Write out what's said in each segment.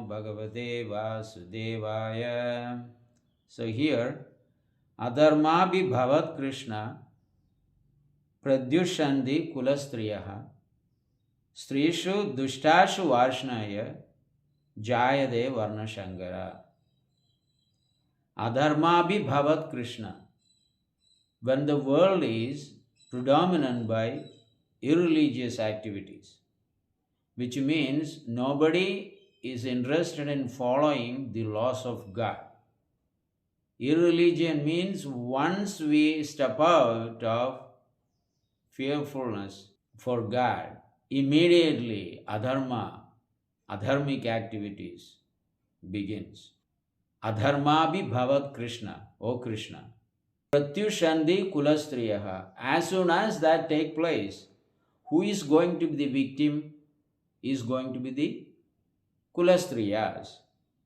Bhagavate Vasudevaya. So here, adharma bhi bhavat Krishna pradyushandi kulastriyaha strishu dushtashu varshnaya jayade varna shangara. Adharma bhi bhavat Krishna. When the world is predominant by irreligious activities, which means nobody is interested in following the laws of God. Irreligion means once we step out of fearfulness for God, immediately adharmic activities begins. Adharma bhi bhavat Krishna, O Krishna. Pratyushandi kulastriyaha. As soon as that take place, who is going to be the victim? Is going to be the kulastriyas.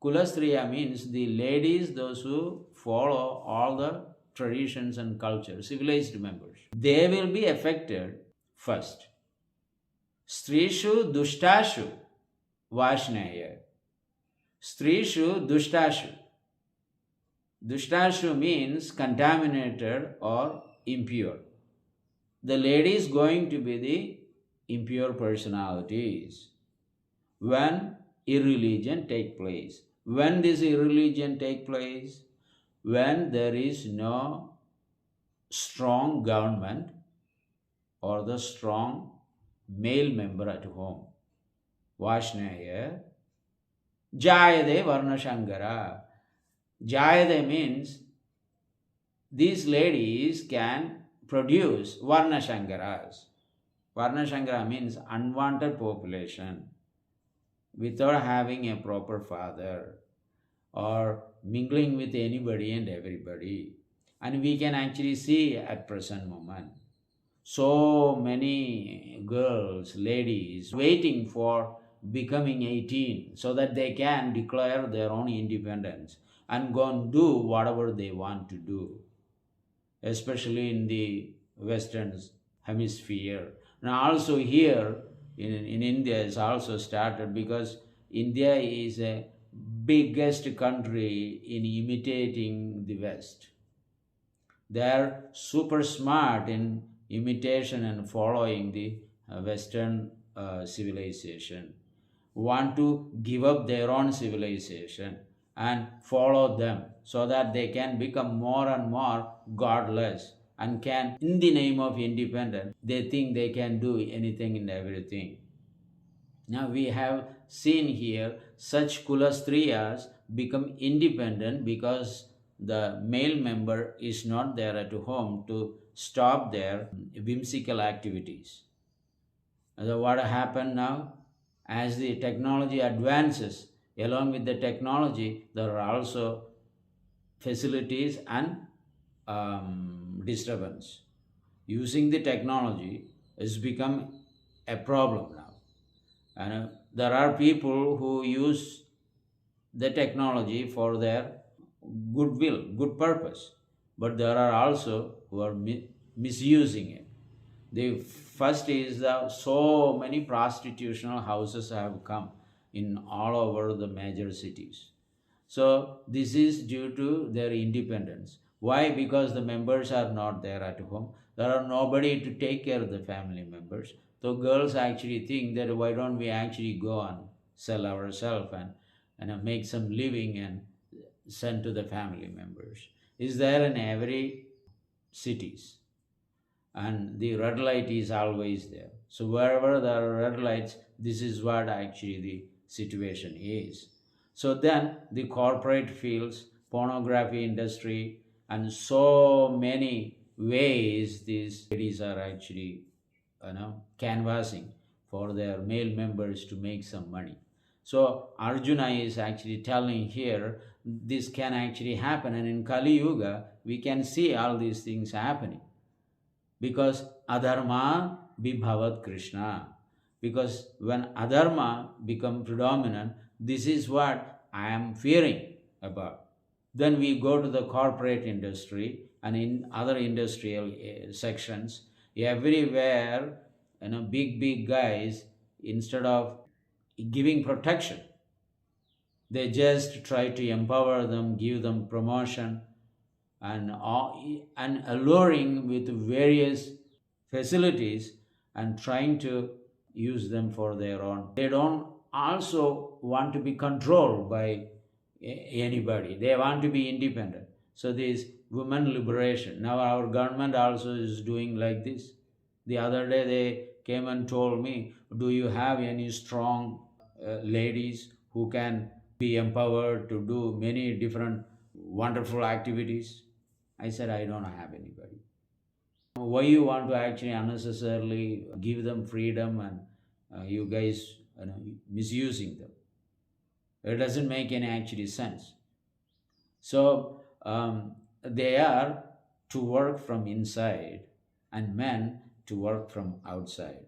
Kulastriya means the ladies, those who follow all the traditions and culture, civilized members. They will be affected first. Strishu dushtashu vashneya. Strishu dushtashu. Dushtashu means contaminated or impure. The lady is going to be the impure personalities when irreligion take place. When this irreligion take place? When there is no strong government or the strong male member at home. Vashneya jayade varna shangara. Jayade means these ladies can produce varna shankaras. Varna shankara means unwanted population without having a proper father or mingling with anybody and everybody. And we can actually see at present moment so many girls, ladies waiting for becoming 18 so that they can declare their own independence and go and do whatever they want to do, especially in the Western hemisphere. Now also here in India it's also started, because India is a biggest country in imitating the West. They are super smart in imitation and following the Western civilization, want to give up their own civilization and follow them so that they can become more and more godless and can, in the name of independence, they think they can do anything and everything. Now we have seen here such kulastriyas become independent because the male member is not there at home to stop their whimsical activities. So what happened now? As the technology advances, along with the technology, there are also facilities and disturbance. Using the technology has become a problem now. And there are people who use the technology for their goodwill, good purpose. But there are also who are misusing it. The first is that so many prostitutional houses have come in all over the major cities. So this is due to their independence. Why? Because the members are not there at home. There are nobody to take care of the family members. So girls actually think that why don't we actually go and sell ourselves and make some living and send to the family members. Is there in every cities. And the red light is always there. So wherever there are red lights, this is what actually the situation is. So then the corporate fields, pornography industry, and so many ways these ladies are actually canvassing for their male members to make some money. So Arjuna is actually telling here this can actually happen, and in Kali Yuga we can see all these things happening. Because adharma bibhavat Krishna. Because when adharma become predominant, this is what I am fearing about. Then we go to the corporate industry and in other industrial sections, everywhere, big guys, instead of giving protection, They just try to empower them, give them promotion, and alluring with various facilities and trying to use them for their own. They don't also want to be controlled by anybody. They want to be independent. So this women liberation. Now our government also is doing like this. The other day they came and told me, do you have any strong ladies who can be empowered to do many different wonderful activities? I said, I don't have anybody. Why you want to actually unnecessarily give them freedom and you guys misusing them? It doesn't make any actually sense. So they are to work from inside and men to work from outside.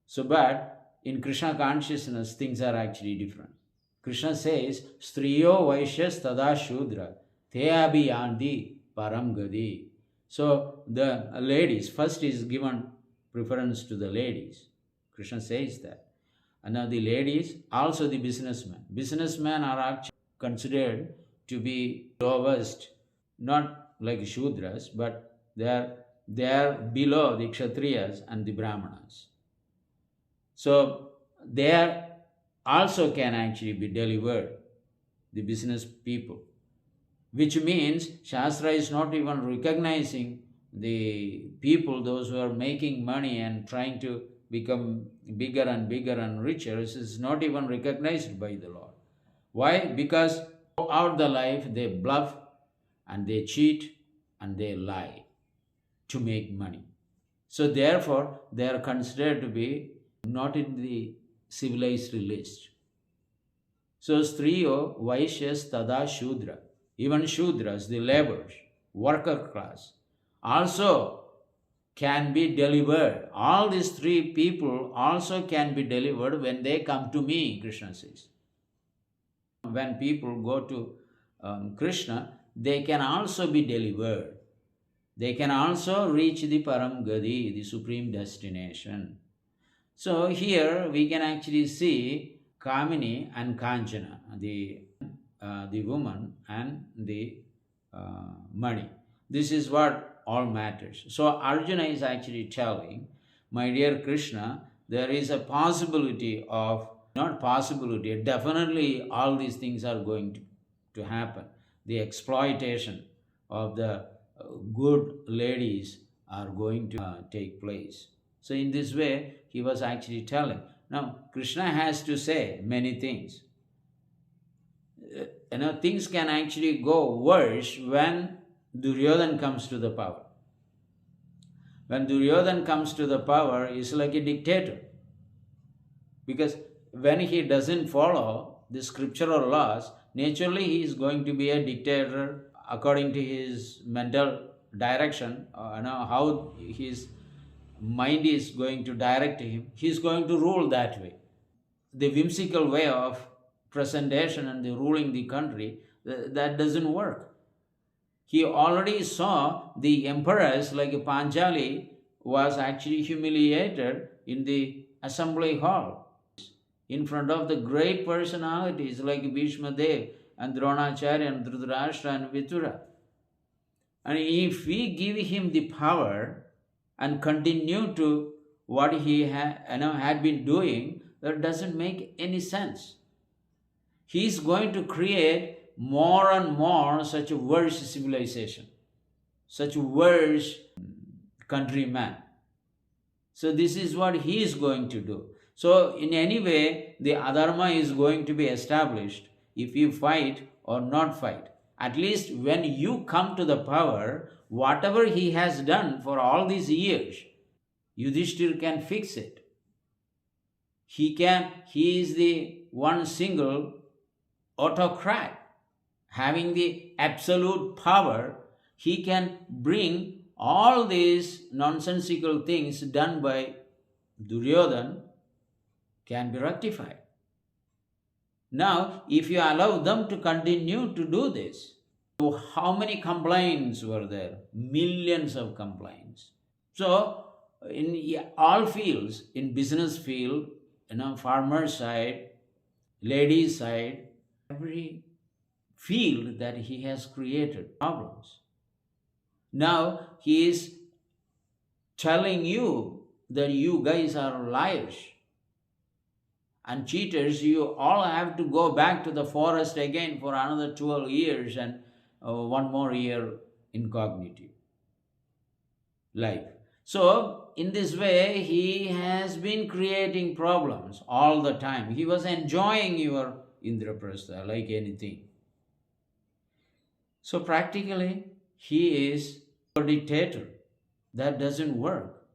So, but in Krishna consciousness, things are actually different. Krishna says, Striyo Vaishyas Tada Shudra, Te Abhiyandi Param Gadi. So, the ladies, first is given preference to the ladies. Krishna says that. And now the ladies, also the businessmen. Businessmen are actually considered to be lowest, not like Shudras, but they are below the Kshatriyas and the Brahmanas. So they also can actually be delivered, the business people, which means Shastra is not even recognizing the people, those who are making money and trying to become bigger and richer. This is not even recognized by the Lord. Why? Because throughout the life they bluff and they cheat and they lie to make money. So therefore they are considered to be not in the civilized list. So Striyo Vaishyas Tada Shudra. Even Shudras, the laborers, worker class, also can be delivered. All these three people also can be delivered when they come to me, Krishna says. When people go to Krishna, they can also be delivered. They can also reach the Param Gadi, the supreme destination. So here we can actually see Kamini and Kanchana, the woman and the money. This is what all matters. So Arjuna is actually telling, my dear Krishna, there is a possibility of, not possibility, definitely all these things are going to happen. The exploitation of the good ladies are going to take place. So in this way, he was actually telling. Now, Krishna has to say many things. Things can actually go worse when Duryodhan comes to the power. When Duryodhan comes to the power, he's like a dictator. Because when he doesn't follow the scriptural laws, naturally he is going to be a dictator according to his mental direction, how his mind is going to direct him. He is going to rule that way. The whimsical way of presentation and the ruling the country, that doesn't work. He already saw the emperors like Panchali was actually humiliated in the assembly hall in front of the great personalities like Bhishma Dev and Dronacharya and Dhritarashtra and Vitura. And if we give him the power and continue to what he had been doing, that doesn't make any sense. He is going to create more and more such a worse civilization, such a worse countryman. So this is what he is going to do. So in any way, the adharma is going to be established if you fight or not fight. At least when you come to the power, whatever he has done for all these years, Yudhishthir can fix it. He is the one single autocrat, having the absolute power. He can bring all these nonsensical things done by Duryodhan can be rectified. Now, if you allow them to continue to do this, how many complaints were there? Millions of complaints. So, in all fields, in business field, farmer side, ladies side, every field that he has created problems. Now he is telling you that you guys are liars and cheaters. You all have to go back to the forest again for another 12 years and one more year incognito life. So, in this way, he has been creating problems all the time. He was enjoying your Indraprastha like anything. So, practically, he is a dictator. That doesn't work.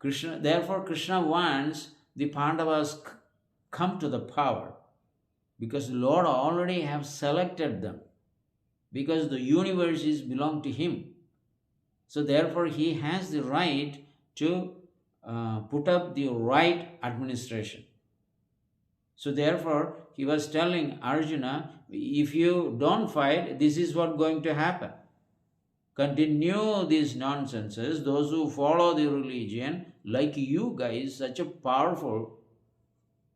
Therefore, Krishna wants the Pandavas come to the power because the Lord already have selected them because the universe is belong to him. So therefore he has the right to put up the right administration. So therefore he was telling Arjuna, if you don't fight, this is what going to happen. Continue these nonsenses. Those who follow the religion, like you guys, such a powerful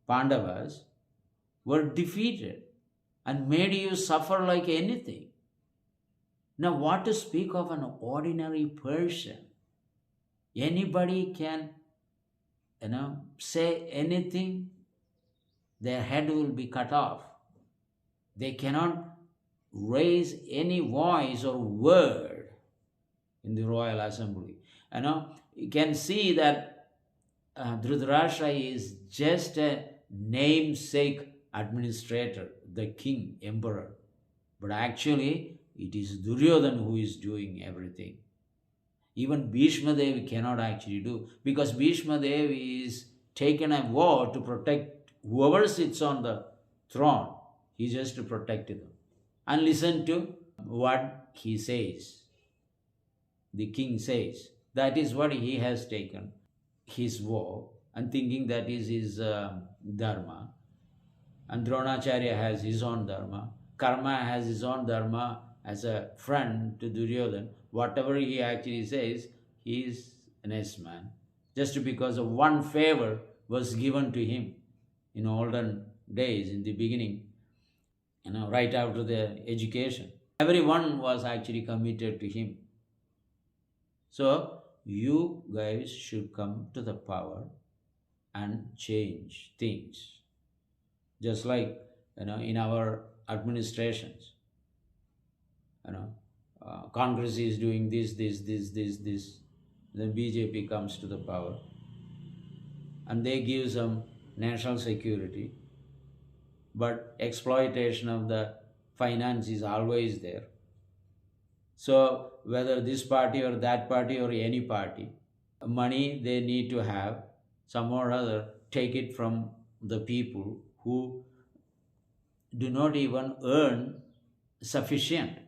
Pandavas, were defeated and made you suffer like anything. Now, what to speak of an ordinary person? Anybody can, say anything, their head will be cut off. They cannot raise any voice or word in the royal assembly. You can see that Dhritarashtra is just a namesake administrator, the king, emperor. But actually, it is Duryodhana who is doing everything. Even Bhishma Devi cannot actually do, because Bhishma Devi is taken a vow to protect whoever sits on the throne. He just to protect them. And listen to what he says. The king says. That is what he has taken, his vow, and thinking that is his dharma. And Dronacharya has his own dharma. Karma has his own dharma as a friend to Duryodhana. Whatever he actually says, he is an S-man. Just because of one favor was given to him in olden days, in the beginning, right after the education. Everyone was actually committed to him. So, you guys should come to the power and change things. Just like, in our administrations. Congress is doing this. Then BJP comes to the power. And they give some national security. But exploitation of the finance is always there. So whether this party or that party or any party, money they need to have, some or other, take it from the people who do not even earn sufficient.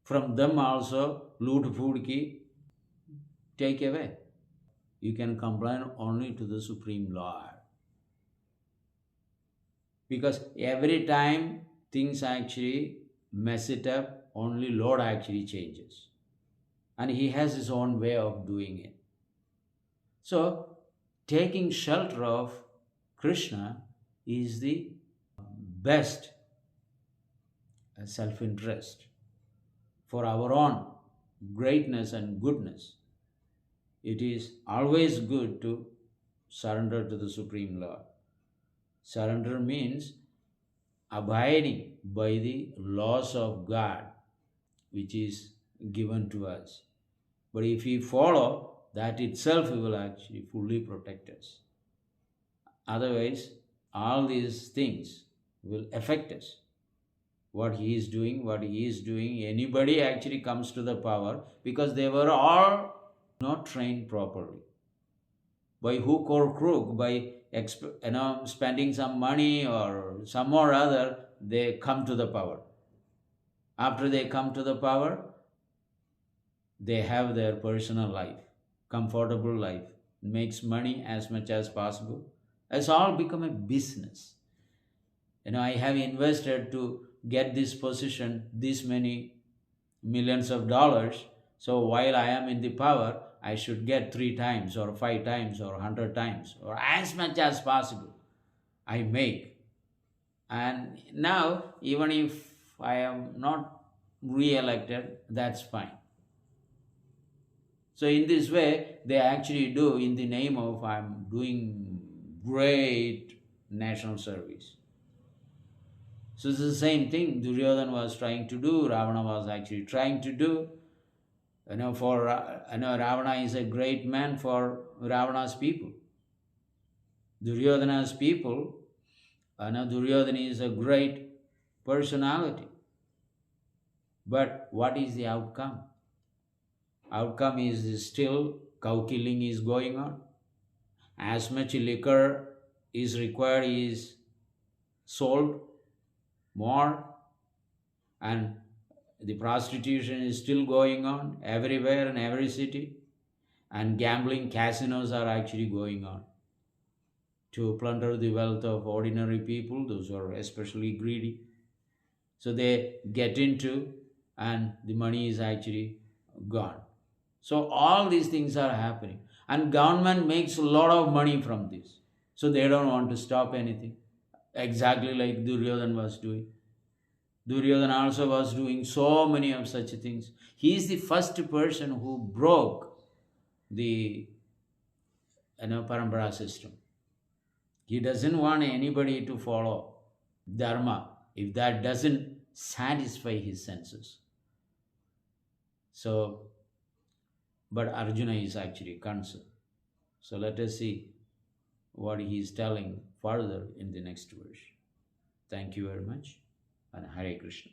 From them also, loot food ki take away. You can complain only to the Supreme Lord. Because every time things actually mess it up, only Lord actually changes. And he has his own way of doing it. So, taking shelter of Krishna is the best self-interest for our own greatness and goodness. It is always good to surrender to the Supreme Lord. Surrender means abiding by the laws of God, which is given to us. But if we follow, that itself will actually fully protect us. Otherwise, all these things will affect us. What he is doing, anybody actually comes to the power because they were all not trained properly. By hook or crook, by spending some money or some or other, they come to the power. After they come to the power, they have their personal life, comfortable life, makes money as much as possible. It's all become a business. I have invested to get this position, this many millions of dollars. So while I am in the power, I should get 3 times or 5 times or 100 times or as much as possible I make. And now, even if I am not re-elected, that's fine. So in this way, they actually do in the name of I'm doing great national service. So it's the same thing Duryodhana was trying to do, Ravana was actually trying to do. Ravana is a great man for Ravana's people. Duryodhana's people, Duryodhana is a great personality. But what is the outcome? Outcome is still cow killing is going on. As much liquor is required is sold more, and the prostitution is still going on everywhere in every city, and gambling casinos are actually going on to plunder the wealth of ordinary people, those who are especially greedy. So they get into, and the money is actually gone. So all these things are happening, and government makes a lot of money from this. So they don't want to stop anything. Exactly like Duryodhana was doing. Duryodhana also was doing so many of such things. He is the first person who broke the parampara system. He doesn't want anybody to follow dharma if that doesn't satisfy his senses. So, but Arjuna is actually concerned. So let us see what he is telling further in the next verse. Thank you very much, and Hare Krishna.